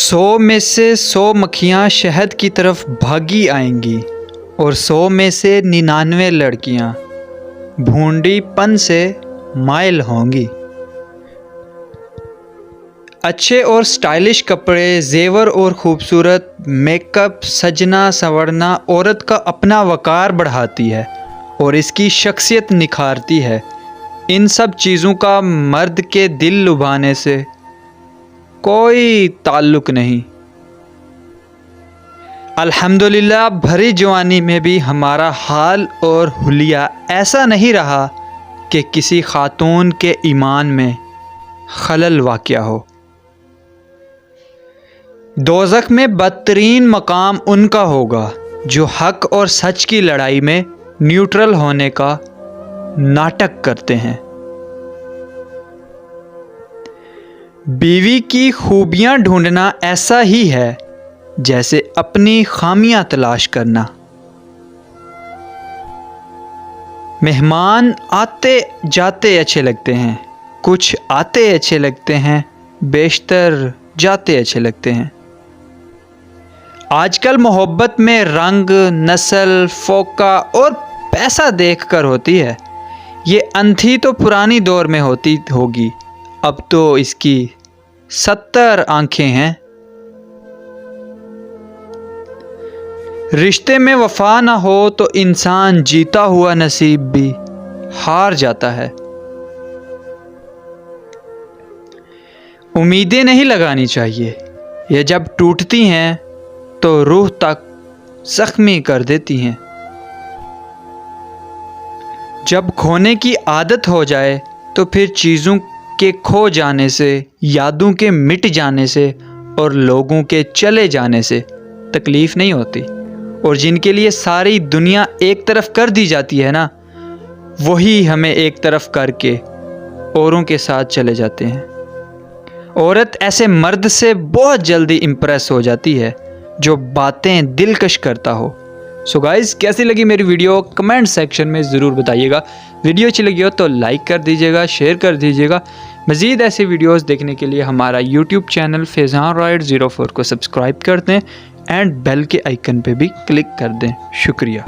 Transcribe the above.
100 में से 100 मक्खियाँ शहद की तरफ भागी आएंगी और 100 में से 99 लड़कियाँ भूंडीपन से माइल होंगी। अच्छे और स्टाइलिश कपड़े, जेवर और खूबसूरत मेकअप, सजना संवरना औरत का अपना वक़ार बढ़ाती है और इसकी शख्सियत निखारती है। इन सब चीज़ों का मर्द के दिल लुभाने से कोई ताल्लुक़ नहीं। अल्हम्दुलिल्लाह भरी जवानी में भी हमारा हाल और हुलिया ऐसा नहीं रहा कि किसी खातून के ईमान में खलल वाक़या हो। दोज़ख में बदतरीन मकाम उनका होगा जो हक और सच की लड़ाई में न्यूट्रल होने का नाटक करते हैं। बीवी की खूबियां ढूंढना ऐसा ही है जैसे अपनी खामियां तलाश करना। मेहमान आते जाते अच्छे लगते हैं, कुछ आते अच्छे लगते हैं, बेशतर जाते अच्छे लगते हैं। आजकल मोहब्बत में रंग, नस्ल, फोका और पैसा देखकर होती है। ये अंधी तो पुरानी दौर में होती होगी, अब तो इसकी 70 आंखें हैं। रिश्ते में वफा ना हो तो इंसान जीता हुआ नसीब भी हार जाता है। उम्मीदें नहीं लगानी चाहिए, ये जब टूटती हैं तो रूह तक जख्मी कर देती हैं। जब खोने की आदत हो जाए तो फिर चीज़ों के खो जाने से, यादों के मिट जाने से और लोगों के चले जाने से तकलीफ़ नहीं होती। और जिनके लिए सारी दुनिया एक तरफ कर दी जाती है ना, वही हमें एक तरफ करके औरों के साथ चले जाते हैं। औरत ऐसे मर्द से बहुत जल्दी इम्प्रेस हो जाती है जो बातें दिलकश करता हो। सो गाइज़, कैसी लगी मेरी वीडियो कमेंट सेक्शन में ज़रूर बताइएगा। वीडियो अच्छी लगी हो तो लाइक कर दीजिएगा, शेयर कर दीजिएगा। मज़ीद ऐसे वीडियोस देखने के लिए हमारा यूट्यूब चैनल फैज़ान राइड 04 को सब्सक्राइब कर दें एंड बेल के आइकन पे भी क्लिक कर दें। शुक्रिया।